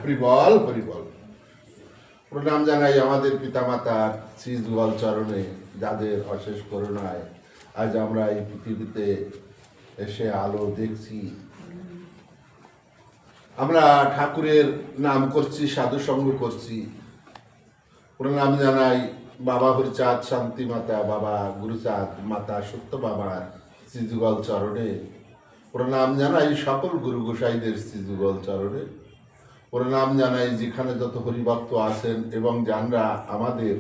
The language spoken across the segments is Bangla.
হরিবল হরিবল। প্রণাম জানাই আমাদের পিতামাতার শ্রী যুগল চরণে, যাদের অশেষ করুণায় আজ আমরা এই পৃথিবীতে এসে আলো দেখছি। আমরা ঠাকুরের নাম করছি, সাধু সঙ্গ করছি। প্রণাম জানাই বাবা হরিচাঁদ শান্তি মাতা, বাবা গুরুচাঁদ মাতা সত্য বাবার শ্রী যুগল চরণে। প্রণাম জানাই সকল গুরু গোসাইদের শ্রী যুগল চরণে। প্রণাম জানাই যেখানে যত হরিভক্ত আছেন এবং যারা আমাদের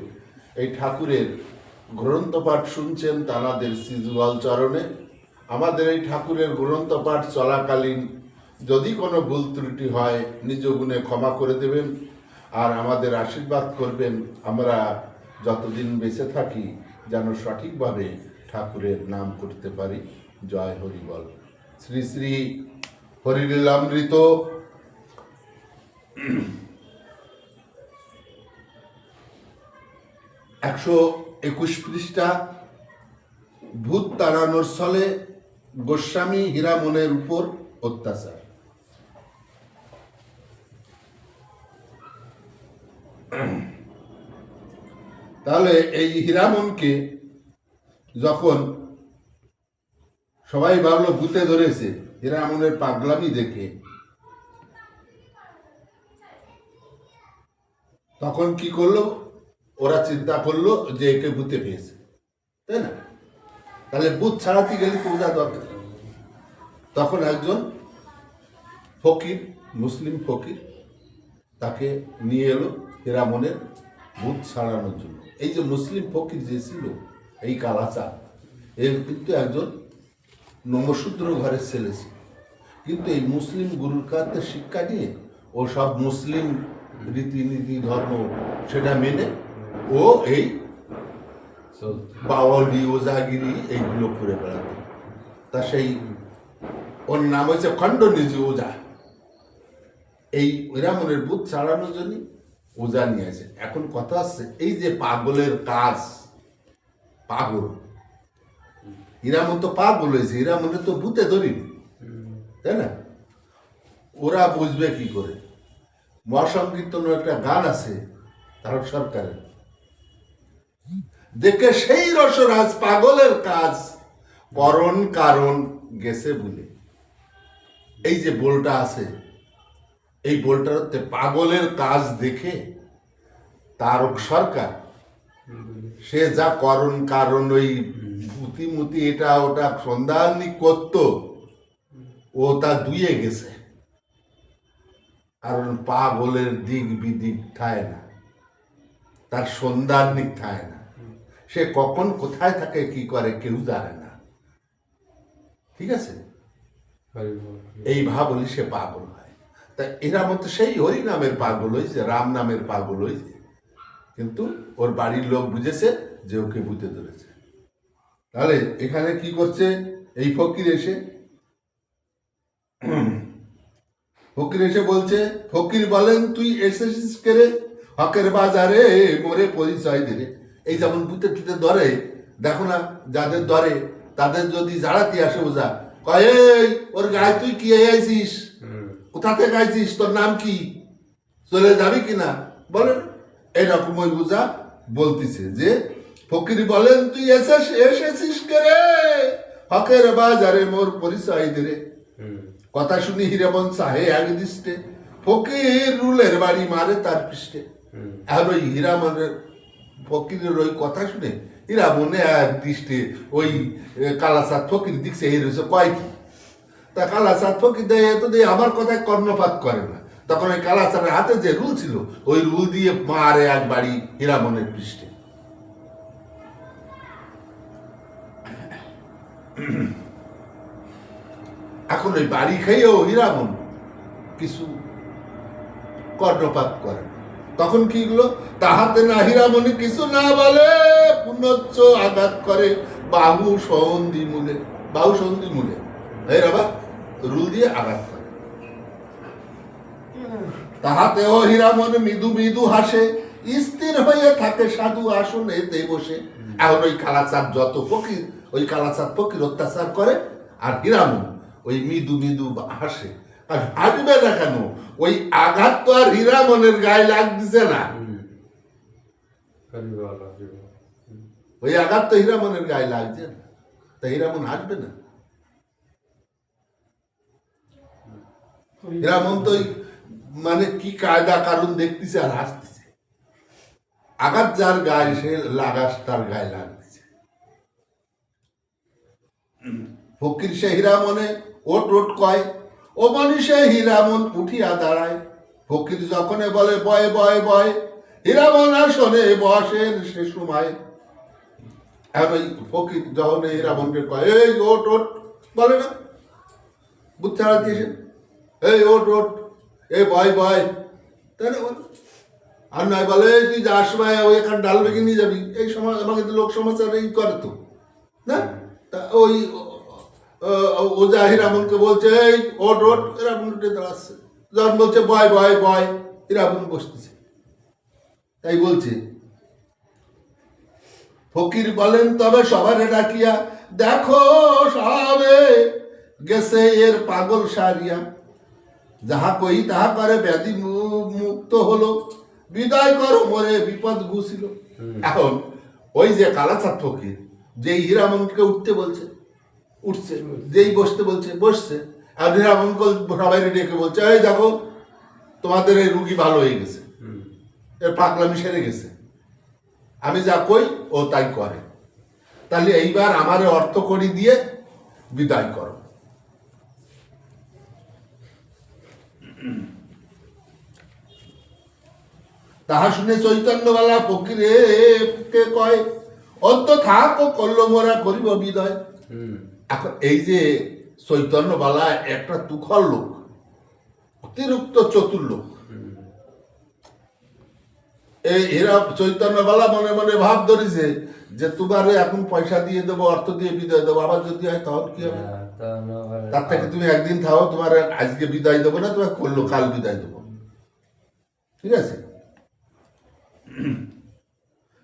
এই ঠাকুরের গ্রন্থপাঠ শুনছেন তাদের শ্রী যুগল চরণে। আমাদের এই ঠাকুরের গ্রন্থপাঠ চলাকালীন যদি কোনো ভুল ত্রুটি হয় নিজ গুণে ক্ষমা করে দেবেন, আর আমাদের আশীর্বাদ করবেন আমরা যতদিন বেঁচে থাকি যেন সঠিকভাবে ঠাকুরের নাম করতে পারি। জয় হরিবল। শ্রী শ্রী হরিলীলামৃত 121 পৃষ্ঠা। ভূত তাড়ানোর ছলে গোস্বামী হীরামনের উপর অত্যাচার। তাহলে এই হীরামনকে যখন সবাই ভাবলো ভূতে ধরেছে হীরামনের পাগলামি দেখে, তখন কি করলো? ওরা চিন্তা করলো যে একে ভূতে পেয়েছে, তাই না? তাহলে ভূত ছাড়াতে গেলে পূজা দরকার। তখন একজন ফকির, মুসলিম ফকির, তাকে নিয়ে এলো হীরামনের ভূত ছাড়ানোর জন্য। এই যে মুসলিম ফকির যে ছিল এই কালাচাঁদ, এর কিন্তু একজন নমশূদ্র ঘরের ছেলে ছিল, কিন্তু এই মুসলিম গুরুর কাছে শিক্ষা নিয়ে ও সব মুসলিম রীতিনীতি ধর্ম সেটা মেনে ও এই বাওয়ালি ওজাগিরি এইগুলো করে বেড়াতো। তা সেই ওর নাম হয়েছে খণ্ডনিজি ওজা। এই হীরামনের ভূত ছাড়ানোর জন্য ওজা নিয়ে আসে। এখন কথা আসছে এই যে পাগলের কাজ, পাগল হীরামন তো পাগল হয়েছে, হীরামনে তো ভূতে ধরিনি, তাই না? ওরা বুঝবে কি করে? মহাসংকীর্তন একটা গান আছে ভারত সরকারের, দেখে সেই রসরাজ পাগলের কাজ করণ কারণ গেছে বলে। এই যে বোলটা আছে, এই বোলটার হচ্ছে পাগলের কাজ দেখে তারক সরকার সে যা করণ কারণ ওই পুঁতিমুতি এটা ওটা সন্ধানী করত, ও তা দুয়ে গেছে। কারণ পাগলের দিক বিদিক থায় না, তার সন্ধানিক থায় না, সে কখন কোথায় থাকে কি করে কেউ জানে না। ঠিক আছে, এই ভাবলি সে পাগল হয়। তা এরা মতো সেই হরি নামের পাগল হয়েছে, রাম নামের পাগল হয়েছে, কিন্তু ওর বাড়ির লোক বুঝেছে যে ওকে ভূতে ধরেছে। তাহলে এখানে কি করছে এই ফকির এসে? ফকির এসে বলছে, ফকির বলেন তুই এসেছিস কেরে হকের বাজারে মোরে পরিচয় দিলে। এই যেমন ভূতে টুতে ধরে, দেখো না যাদের ধরে তাদের যদি জাড়াতে আসে ওজা, কয় এই ওর গায়ে তুই কি আইছিস, কোথা থেকে আইছিস, তোর নাম কি, চলে যাবি কিনা বলেন। এইরকম ওই ওজা বলতেছে যে ফকির বলেন তুই এসেছিস কেরে হকের বাজারে মোর পরিচয় দিলে। কথা শুনি হীরামন চাহে আগে দৃষ্টে, ফকির রুলের বাড়ি মারে তার পৃষ্ঠে। আর ওই হীরামনের ফকিরের ওই কথা শুনে হীরামনে এক দৃষ্টে ওই কালাচাঁদ ফকির দিচ্ছে এই রয়েছে কয় কি। তা কালাচাঁদ ফকির দেয় এত দিয়ে আমার কথায় কর্ণপাত করে না। তখন ওই কালাচাঁদের হাতে যে রুল ছিল ওই রুল দিয়ে মারে এক বাড়ি হীরামনের পৃষ্ঠে। এখন ওই বাড়ি খেয়েও হীরামন কিছু কর্ণপাত করে। তখন কি হলো? তাহাতে না হীরামনি কিছু না বলে, পুনশ্চ আঘাত করে বাহু সন্ধি মূলে। বাহু সন্ধি মূলে আবার রুল দিয়ে আঘাত করে। তাহাতেও হীরামন মৃদু মৃদু হাসে, স্থির হয়ে থাকে সাধু আসনেতে বসে। এখন ওই কালাচাঁদ যত ফকির, ওই কালাচাঁদ ফকির অত্যাচার করে, আর হীরামন ওই মৃদু মৃদু হাসে। আর হাসবে না কেন? ওই আঘাত তো আর হীরামনের গায়ে লাগতেছে না, ওই আঘাত তো হীরামনের গায়ে লাগছে না, তা হীরামন হাসবে না? হীরামন তো মানে কি কায়দা কারণ দেখতেছে আর হাসতেছে। আঘাত যার গায়ে সে লাগাস তার গায়ে লাগতেছে। ফকির সে হীরামনে ওট ওট কয়, ও মনীষে হীরামন উঠিয়া দাঁড়ায়। ফকির যখনে বলে বয় বয় বয়, হীরামন আসনে বসেন সে সময়। এখন ওই ফকির যখন হীরামনকে কয় এই ওট ওট, বলে না বুদ্ধ ছাড়া দিয়েছেন, এই ওট ওট, এ বয় বয়, তাই না? আর নয় বলে তুই যার সময় ওই এখানে ডাল বেগে নিয়ে যাবি, এই সমাজ আমাকে তো লোক সমাচার এই করে তো না। তা ওই ও জাহির আমনকে বলছে এই ওট ওট, এরামন উঠে দাঁড়াচ্ছে। যখন বলছে বয় বয় বয়, এরামন বসতেছে। তাই বলছে ফকির বলেন তবে সবারে ডাকিয়া, দেখো সবে গেছে এর পাগল সারিয়া। যাহা কই তাহা করে ব্যাধি মুক্ত হলো, বিদায় করো মোরে বিপদ ঘুষিল। এখন ওই যে কালাচাঁদ ফকির যেই হীরামনকে উঠতে বলছে উঠছে, যেই বসতে বলছে বসছে, আর হীরামনকে সবাই ডেকে বলছে এই দেখো তোমাদের এই রুগী ভালো হয়ে গেছে, এর পাগলামি সেরে গেছে, আমি যা কই ও তাই করে, তাহলে এইবার আমার অর্থ করি দিয়ে বিদায় করো। তাহা শুনে চৈতন্যবালা ফকিরে কে কয়, অন্ত থাক ও করল মোরা করিব বিদয়। এখন এই যে চৈতন্যবালা একটা তুখর লোক, অতিরিক্ত চতুর লোক। এই এরা চৈতন্যবালা মনে মনে ভাব ধরেছে যে তোমার এখন পয়সা দিয়ে দেবো, অর্থ দিয়ে বিদায় দেবো, আবার যদি হয় তখন কি হবে? তার থেকে তুমি একদিন থাকো, তোমার আজকে বিদায় দেবো না, তোমার করলো কাল বিদায় দেবো, ঠিক আছে?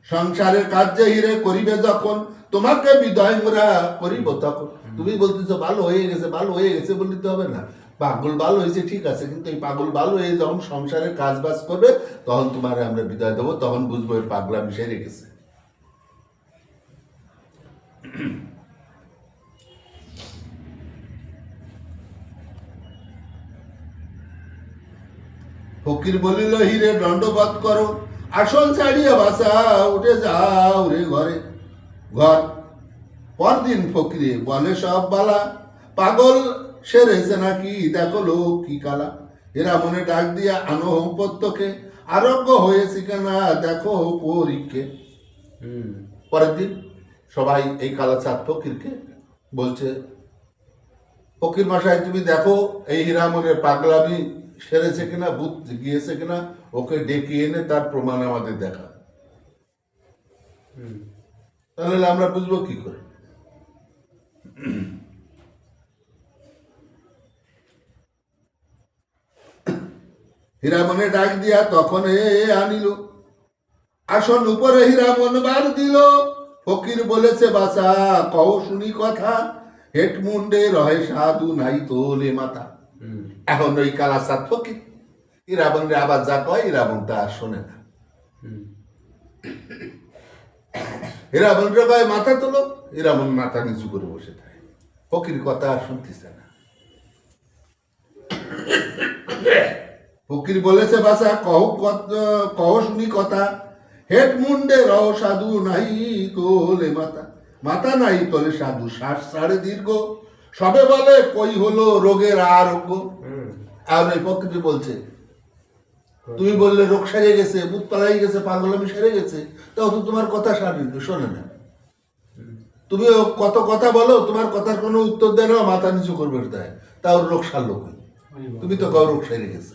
সংসারের কার্যে হিরে করিবে যখন, তোমাকে বিদায় মোরা করিব তখন। তুমি বলতেছো ভালো হয়ে গেছে, ভালো হয়ে গেছে বলতে হবে না, পাগল ভালো হয়েছে ঠিক আছে, কিন্তু এই পাগল ভালো হয়ে যখন সংসারের কাজ বাজ করবে তখন তোমার আমরা বিদায় দেবো, তখন বুঝবো এর পাগলামি সেরে গেছে। ফকির বলিল হিরে দণ্ডবধ করো, আসন ছাড়িয়া বাসা উঠে যাও রে ঘরে ঘর। পরদিন ফকিরে বলে সব বালা, পাগল সেরেছে নাকি দেখো লোক কি কালা। এরা মনে ডাক দিয়া আনো উপত্যকে, আরোগ্য হয়েছে কেনা দেখো পরীক্ষে। পরের দিন সবাই এই কালাচাঁদ ফকিরকে বলছে, ফকির মশাই তুমি দেখো এই হীরামনের পাগলামি সেরেছে কিনা, ভূত গিয়েছে কিনা, ওকে ডেকে এনে তার প্রমাণ আমাদের দেখা, তাহলে আমরা বুঝবো কি করে? হীরামনে ডাক দিয়া তখন এ আনিল, আসন উপরে হীরামন বার দিল। ফকির বলেছে বাসা কও শুনি কথা, হেট মুন্ডে রহে সাধু নাই তোলে মাথা। এখন ওই কালাচাঁদ ফকির হীরামন রে আবার যা কয় হীরামন তা আর শোনে না। হীরামন রে কয় মাথা তোলো, হীরামন মাথা নিচু করে বসে থাকে, ফকির কথা আর শুনতেছে না। ফকির বলেছে বাসা কহ শুনি কথা, হেট মুন্ডে রহ সাধু নাই তোলে মাথা। মাথা নাই তোলে সাধু, শ্বাস ছাড়ে দীর্ঘ, সবে বলে কই হলো রোগের আরোগ্য। আর ওই ফকির বলছে তুমি বললে রোগ সেরে গেছে, বুধ পালাই গেছে, পাগলামি সেরে গেছে, তাও তো তোমার কথা শোনে না। তুমি কত কথা বলো, তোমার কথার কোনো উত্তর দেয় না, মাথা নিচু করবে দেয়, তাও রোগ সারলো কই? তুমি তো কাউ রোগ সেরে গেছে।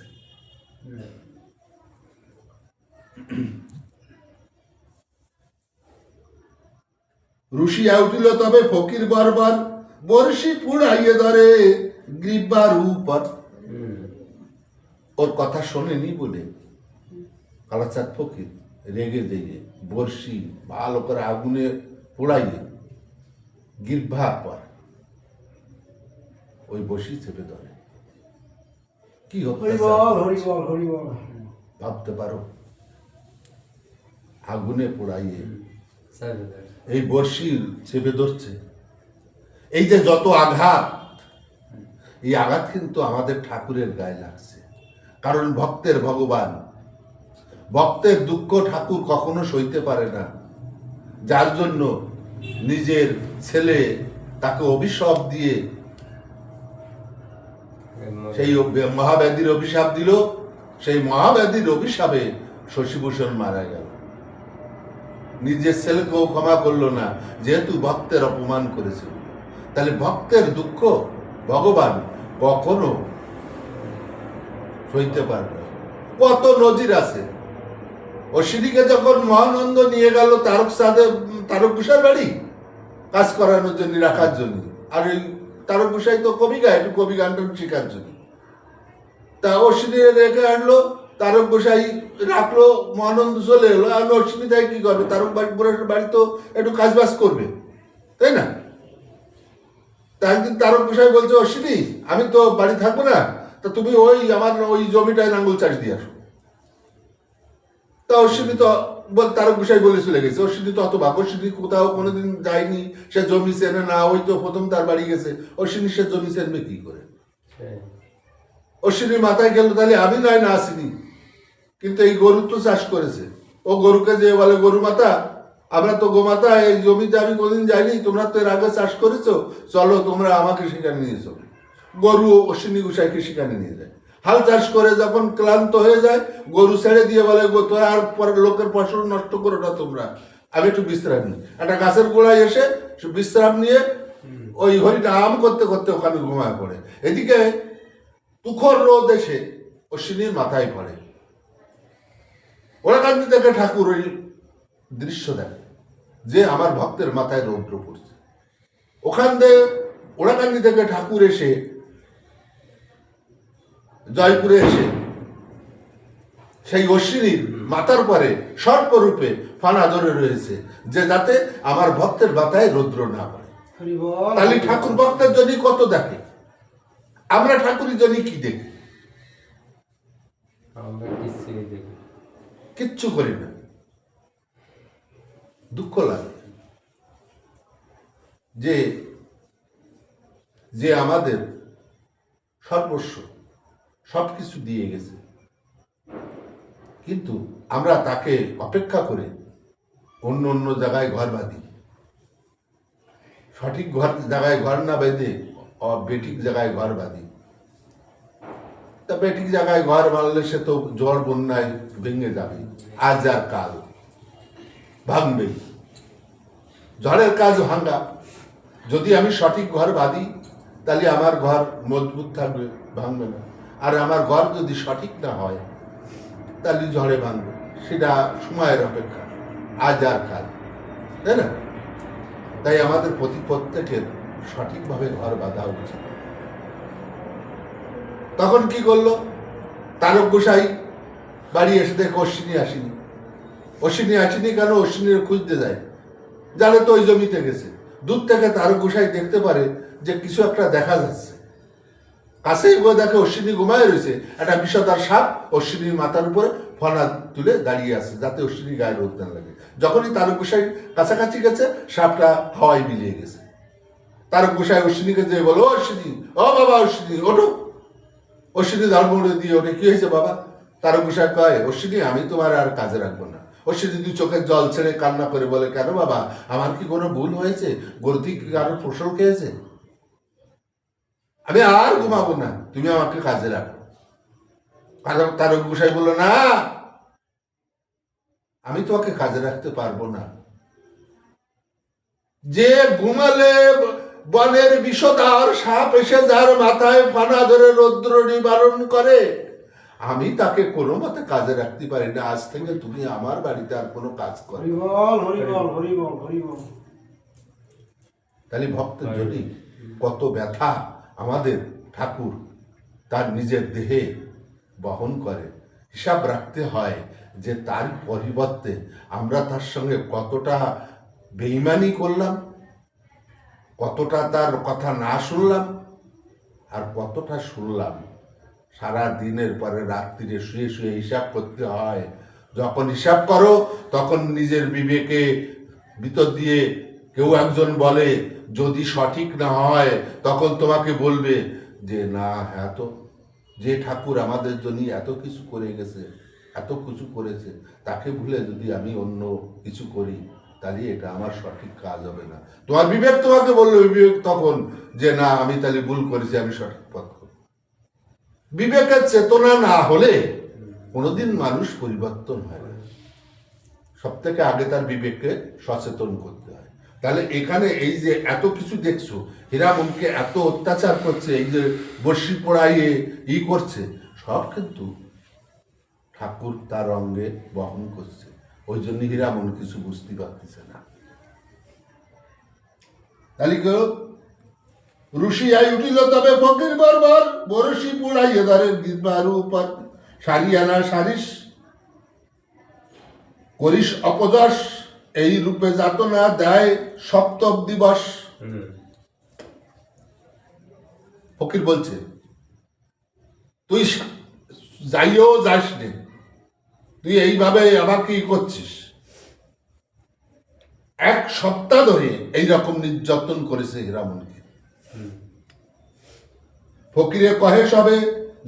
রুশিয়া উঠিল তবে ফকির বারবার, বর্ষি পুড়াইয়ে ধরে গ্রীবার উপর। ওর কথা শোনেনি বলে কালাচাঁদ ফকির রেগে জেগে বর্ষি ভালো করে আগুনে পোড়াইয়ে গির্ভার পর ওই বসি চেপে ধরে। কি হচ্ছে হরি বল হরি বল হরি বল। ভাবতে পারো? আগুনে পোড়াইয়ে স্যার এই বর্ষি চেপে ধরছে। এই যে যত আঘাত, এই আঘাত কিন্তু আমাদের ঠাকুরের গায়ে লাগছে, কারণ ভক্তের ভগবান, ভক্তের দুঃখ ঠাকুর কখনো সইতে পারে না, যার জন্য নিজের ছেলে তাকে অভিশাপ দিয়ে সেই মহাব্যাধির অভিশাপ দিল। সেই মহাব্যাধির অভিশাপে শশীভূষণ মারা গেল। নিজের ছেলেকেও ক্ষমা করলো না, যেহেতু ভক্তের অপমান করেছিল। তাহলে ভক্তের দুঃখ ভগবান কখনো সইতে পারবে না। কত নজির আছে। অশ্বিনীকে যখন মহানন্দ নিয়ে গেল তারক গোসাইর বাড়ি কাজ করানোর জন্য, রাখার জন্য, আর ওই তারক গোসাই তো কবি গায়, একটু কবি গানটা শেখার জন্য, তা অশ্বিনী রেখে আনলো। তারক গোসাই রাখলো, মহানন্দ চলে এলো। আর অশ্বিনী তাই কি করবে? তারক বাড়ি তো একটু কাজবাজ করবে, তাই না? তা একদিন তারক গোসাই বলছে, অশ্বিনী আমি তো বাড়ি থাকবো না, তা তুমি ওই আমার ওই জমিটায় নাঙ্গল চাষ দিয়ে আসো। তা অশ্বিনী তো তারক গোসাই বলে চলে গেছে। অশ্বিনী তো অত ভাগ, অশ্বিনী কোথাও কোনোদিন যায়নি, সে জমি চেনে না। ওই তো প্রথম তার বাড়ি গেছে, অশ্বিনী সে জমি চেনবে কি করে? অশ্বিনীর মাথায় গেল, তাহলে আমি নয় না আসিনি, কিন্তু এই গরু তো চাষ করেছে। ও গরুকে যে বলে, গরু মাতা, আমরা তো গোমাতা, এই জমিতে আমি কোনদিন যাইনি, তোমরা তো এর আগে চাষ করেছো, চলো তোমরা আমাকে সেখানে নিয়ে চলো। গরু অশ্বিনী গোসাইকে সেখানে নিয়ে যায়। হাল চাষ করে যখন ক্লান্ত হয়ে যায়, গরু ছেড়ে দিয়ে বলে, তোরা আর পরে লোকের ফসল নষ্ট করো না, তোমরা আমি একটু বিশ্রাম নিই। একটা গাছের গোড়ায় এসে বিশ্রাম নিয়ে ওই হরিনাম করতে করতে ওখানে ঘুমায় পড়ে। এদিকে তুখর রোদ এসে অশ্বিনীর মাথায় পড়ে। ওরাকান্দি থেকে ঠাকুর ওই দৃশ্য দেখে যে আমার ভক্তের মাথায় রৌদ্র পড়ছে। ওখান থেকে ওরাকান্দি থেকে ঠাকুর এসে জয়পুরে এসে সেই অশ্বিনীর মাথার পরে সর্পরূপে ফানা ধরে রয়েছে, যে যাতে আমার ভক্তের মাথায় রৌদ্র না পড়ে। হরি বল। তাহলে ঠাকুর ভক্তের জন্য কত দেখে, আমরা ঠাকুরের জন্য কি দেখি? আমরা কিছুই দেখি, কিচ্ছু করি না। দুঃখ লাগে যে যে আমাদের সর্বস্ব সবকিছু দিয়ে গেছে, কিন্তু আমরা তাকে অপেক্ষা করে অন্য অন্য জায়গায় ঘর বাঁধি। সঠিক জায়গায় ঘর না বেঁধে বেঠিক জায়গায় ঘর বাঁধি। তা বেঠিক জায়গায় ঘর বাঁধলে সে তো জল বন্যায় ভেঙে যাবে, আজ আর কাল ভাঙবে। ঝড়ের কাজ ভাঙ্গা। যদি আমি সঠিক ঘর বাঁধি, তাহলে আমার ঘর মজবুত থাকবে, ভাঙবে না। আর আমার ঘর যদি সঠিক না হয়, তাহলে ঝড়ে ভাঙবে। সেটা সময়ের অপেক্ষা, আজ আর কাল, তাই না? তাই আমাদের প্রত্যেকের সঠিকভাবে ঘর বাঁধা উচিত। তখন কি করলো? তারক গোসাই বাড়ি এসে দেখে অশ্বিনী আসেনি। অশ্বিনী আসেনি কেন? অশ্বিনীর খুঁজতে যায়, জানে তো ওই জমিতে গেছে। দূর থেকে তারক গোসাই দেখতে পারে যে কিছু একটা দেখা যাচ্ছে। কাছে গিয়ে দেখে অশ্বিনী ঘুমায় রয়েছে। একটা বিষধর সাপ অশ্বিনীর মাথার উপরে ফনা তুলে দাঁড়িয়ে আছে, যাতে অশ্বিনী গায়ে রোদ না লাগে। যখনই তারক গোসাই কাছাকাছি গেছে, সাপটা হাওয়ায় মিলিয়ে গেছে। তারক গোসাই অশ্বিনীকে যে বলো, অশ্বিনী, ও বাবা অশ্বিনী ওঠো। অশ্বিনী ধর্মড়ে দিয়ে ওঠে। কি হয়েছে বাবা? তারক গোসাই কয়, অশ্বিনী আমি তোমার আর কাজে রাখবো না। অশ্বিনী দুই চোখের জল ছেড়ে কান্না করে বলে, কেন বাবা, আমার কি কোনো ভুল হয়েছে? গরুটি কি কারোর ফসল খেয়েছে? আমি আর ঘুমাবো না, তুমি আমাকে কাজে রাখো। তারক গোসাই বললো, না, আমি তোমাকে কাজে রাখতে পারবো না। যে ঘুমালে বনের বিষধর সাপ এসে যার মাথায় ফানা ধরে রৌদ্র নিবারণ করে, আমি তাকে কোনো মতে কাজে রাখতে পারি না। আজ থেকে তুমি আমার বাড়িতে আর কোনো কাজ করো। হরি বল হরি বল হরি বল হরি বল। তাহলে ভক্তের জন্য কত ব্যথা আমাদের ঠাকুর তার নিজের দেহে বহন করে। হিসাব রাখতে হয় যে তার পরিবর্তে আমরা তার সঙ্গে কতটা বেঈমানি করলাম, কতটা তার কথা না শুনলাম, আর কতটা শুনলাম। সারা দিনের পরে রাত্রিরে শুয়ে শুয়ে হিসাব করতে হয়। যখন হিসাব করো তখন নিজের বিবেকে ভিতর দিয়ে কেউ একজন বলে, যদি সঠিক না হয় তখন তোমাকে বলবে যে না, হ্যাঁ তো যে ঠাকুর আমাদের জন্য এত কিছু করে গেছে, এত কিছু করেছে, তাকে ভুলে যদি আমি অন্য কিছু করি তাহলে এটা আমার সঠিক কাজ হবে না। তোমার বিবেক তোমাকে বললো, বিবেক তখন যে না, আমি তাহলে ভুল করেছি, আমি সঠিক পথ করব। বিবেকের চেতনা না হলে কোনোদিন মানুষ পরিবর্তন হয় না। সব থেকে আগে তার বিবেককে সচেতন করতে হয়। তাহলে এখানে এই যে এত কিছু দেখছো, হীরামনকে এত অত্যাচার করছে, এই যে বর্ষি পোড়াইয়ে করছে, সব কিন্তু ঠাকুর তার অঙ্গে বহন করছে। ওই জন্য হীরামন কিছু বুঝতে পারতেছে না। তাহলে কেউ রুশিয়াই উঠিল তবে ফকির বরবার, বরশি পোড়াইয়ে দ্বারের গিরবার উপর, সারিয়ানা সারিস করিস অপযশ, এই রূপে যাতনা দেয় সপ্তম দিবস। ফকির বলছে, তুই যাইও যাস নে, তুই এইভাবে আমাকে করছিস। এক সপ্তাহ ধরে এইরকম নির্যাতন করেছে হীরামনকে। ফকিরে কহে সবে,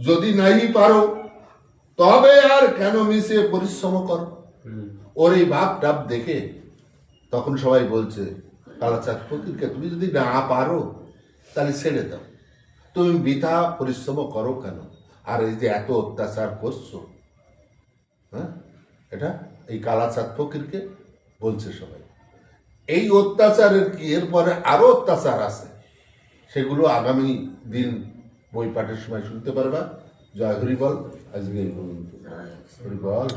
যদি নাই পারো তবে আর কেন মিশে পরিশ্রম করো। ওর এই ভাব টাপ দেখে তখন সবাই বলছে, কালাচাঁদ ফকিরকে তুমি যদি না পারো তাহলে ছেড়ে দাও, তুমি বৃথা পরিশ্রম করো কেন, আর এই যে এত অত্যাচার করছো, হ্যাঁ, এটা এই কালাচাঁদ ফকিরকে বলছে সবাই। এই অত্যাচারের কি এরপরে আরো অত্যাচার আছে, সেগুলো আগামী দিন বই পাঠের সময় শুনতে পারবা। জয় হরি বল। আজকে এই পর্যন্ত। হরি বল।